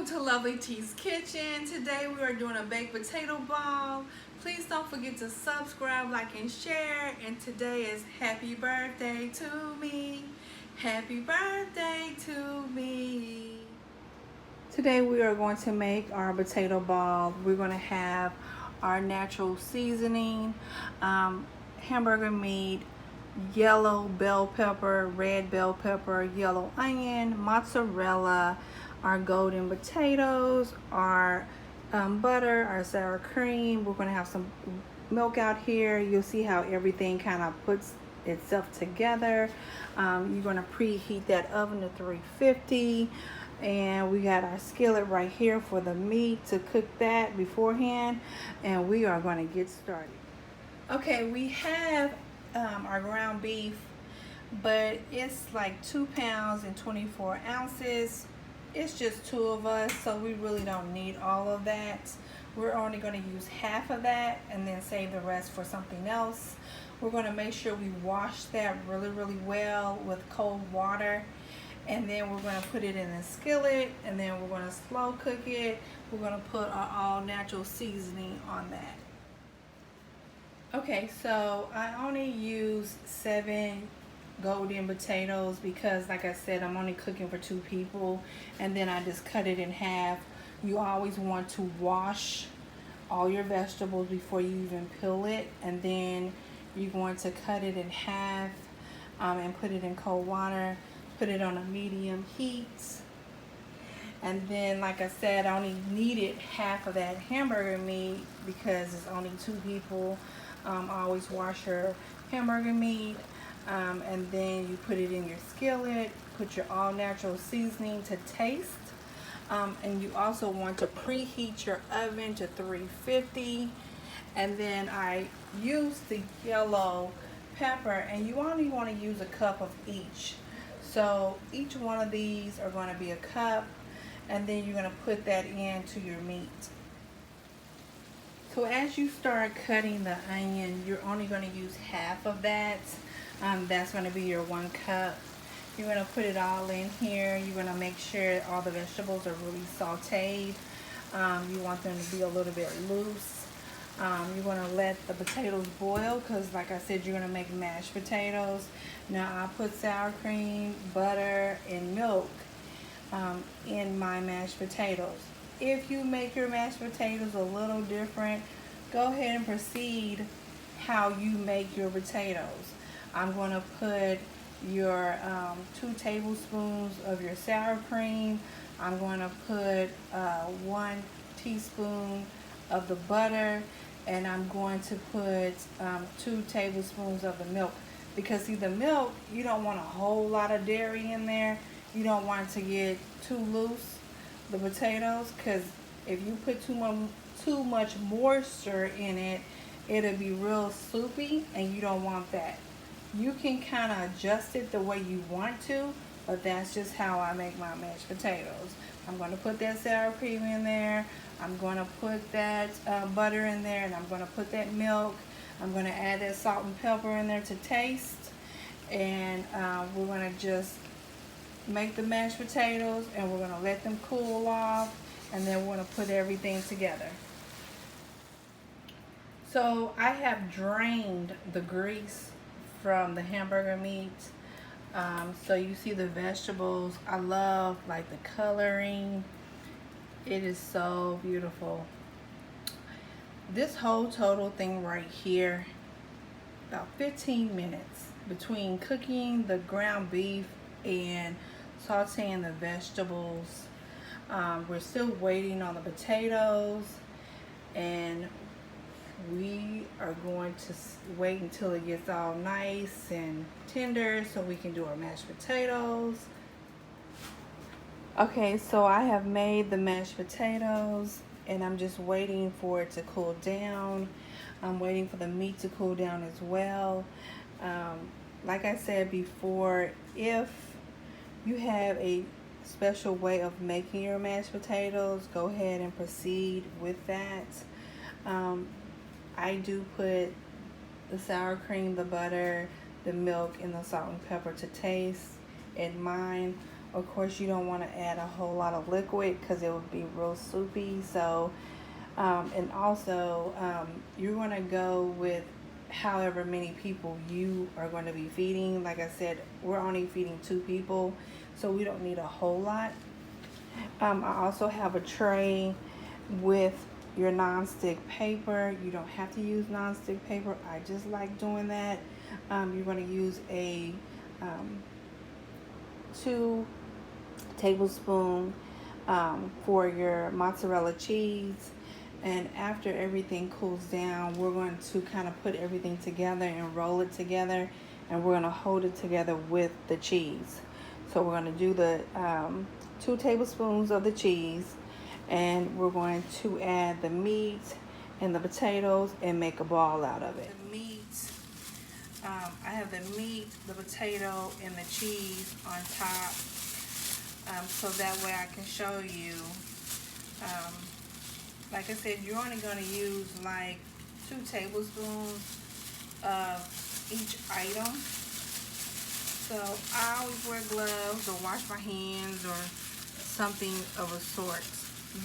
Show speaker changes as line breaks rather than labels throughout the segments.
Welcome to Lovely T's Kitchen. Today we are doing a baked potato ball. Please don't forget to subscribe, like, and share. And today is happy birthday to me. Happy birthday to me. Today we are going to make our potato ball. We're going to have our natural seasoning, hamburger meat, yellow bell pepper, red bell pepper, yellow onion, mozzarella, our golden potatoes, our butter, our sour cream. We're going to have some milk out here. You'll see how everything kind of puts itself together. You're going to preheat that oven to 350, and we got our skillet right here for the meat to cook that beforehand, and we are going to get started. Okay, we have our ground beef, but it's like 2 pounds and 24 ounces. It's just 2 of us, so we really don't need all of that. We're only going to use half of that and then save the rest for something else. We're going to make sure we wash that really well with cold water, and then we're going to put it in a skillet, and then we're going to slow cook it. We're going to put our all natural seasoning on that. Okay, so I only use 7 golden potatoes because, like I said, I'm only cooking for 2 people, and then I just cut it in half. You always want to wash all your vegetables before you even peel it, and then you're going to cut it in half and put it in cold water, put it on a medium heat. And then, like I said, I only needed half of that hamburger meat because it's only 2 people. Always wash your hamburger meat, and then you put it in your skillet. Put your all natural seasoning to taste, and you also want to preheat your oven to 350. And then I used the yellow pepper, and you only want to use a cup of each. So each one of these are going to be a cup, and then you're going to put that into your meat. So as you start cutting the onion, you're only going to use half of that. That's going to be your 1 cup. You're going to put it all in here. You're going to make sure all the vegetables are really sauteed. You want them to be a little bit loose. You're going to let the potatoes boil because, like I said, you're going to make mashed potatoes. Now I put sour cream, butter, and milk in my mashed potatoes. If you make your mashed potatoes a little different, go ahead and proceed how you make your potatoes. I'm going to put your 2 tablespoons of your sour cream. I'm going to put 1 teaspoon of the butter, and I'm going to put 2 tablespoons of the milk. Because see, the milk, you don't want a whole lot of dairy in there. You don't want it to get too loose, the potatoes, because if you put too much moisture in it, it'll be real soupy, and you don't want that. You can kind of adjust it the way you want to, but that's just how I make my mashed potatoes. I'm going to put that sour cream in there. I'm going to put that butter in there, and I'm going to put that milk. I'm going to add that salt and pepper in there to taste, and we're going to just make the mashed potatoes, and we're going to let them cool off, and then we're going to put everything together. So I have drained the grease from the hamburger meat. So you see the vegetables. I love like the coloring. It is so beautiful. This whole total thing right here, about 15 minutes between cooking the ground beef and sauteing the vegetables. We're still waiting on the potatoes, and we are going to wait until it gets all nice and tender so we can do our mashed potatoes. Okay, so I have made the mashed potatoes, and I'm just waiting for it to cool down. I'm waiting for the meat to cool down as well. Like I said before, if you have a special way of making your mashed potatoes, go ahead and proceed with that. I do put the sour cream, the butter, the milk, and the salt and pepper to taste in mine. Of course, you don't want to add a whole lot of liquid because it would be real soupy. So, and also, you're going to go with however many people you are going to be feeding. Like I said, we're only feeding 2 people, so we don't need a whole lot. I also have a tray with your non-stick paper. You don't have to use non-stick paper. I just like doing that. You're going to use a 2 tablespoon for your mozzarella cheese. And after everything cools down, we're going to kind of put everything together and roll it together, and we're going to hold it together with the cheese. So we're going to do the 2 tablespoons of the cheese, and we're going to add the meat and the potatoes and make a ball out of it. The meat, I have the meat, the potato, and the cheese on top, so that way I can show you. Like I said, you're only going to use like 2 tablespoons of each item. So I always wear gloves or wash my hands or something of a sort.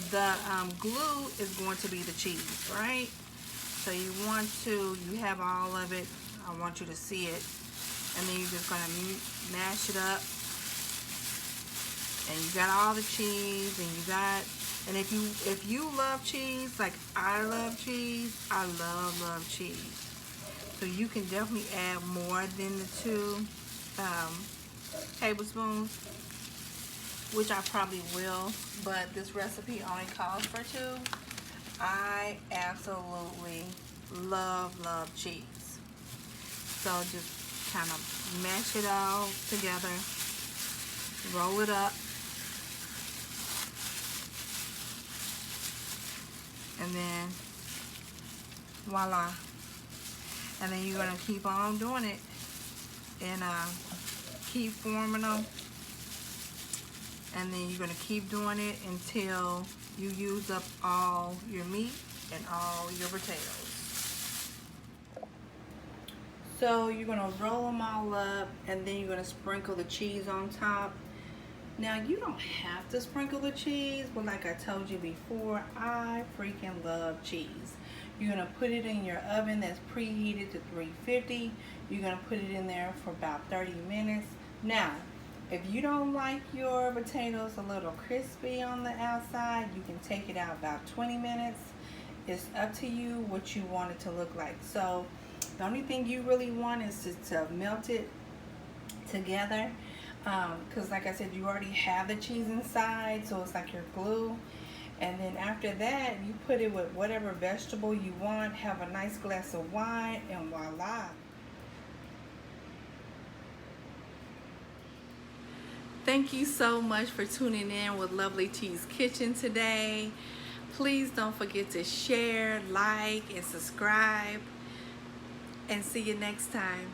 The glue is going to be the cheese, right? So you have all of it. I want you to see it. And then you're just going to mash it up. And you got all the cheese, and if you love cheese, like I love cheese, I love cheese. So you can definitely add more than the 2 tablespoons, which I probably will, but this recipe only calls for 2. I absolutely love cheese. So just kind of mash it all together, roll it up, and then voila. And then you're going to keep on doing it and keep forming them, and then you're going to keep doing it until you use up all your meat and all your potatoes. So you're going to roll them all up, and then you're going to sprinkle the cheese on top. Now, you don't have to sprinkle the cheese, but like I told you before, I freaking love cheese. You're going to put it in your oven that's preheated to 350. You're going to put it in there for about 30 minutes. Now, if you don't like your potatoes a little crispy on the outside, you can take it out about 20 minutes. It's up to you what you want it to look like. So the only thing you really want is to melt it together. Because like I said, you already have the cheese inside, so it's like your glue. And then after that, you put it with whatever vegetable you want, have a nice glass of wine, and voila. Thank you so much for tuning in with Lovely T's Kitchen today. Please don't forget to share, like, and subscribe. And see you next time.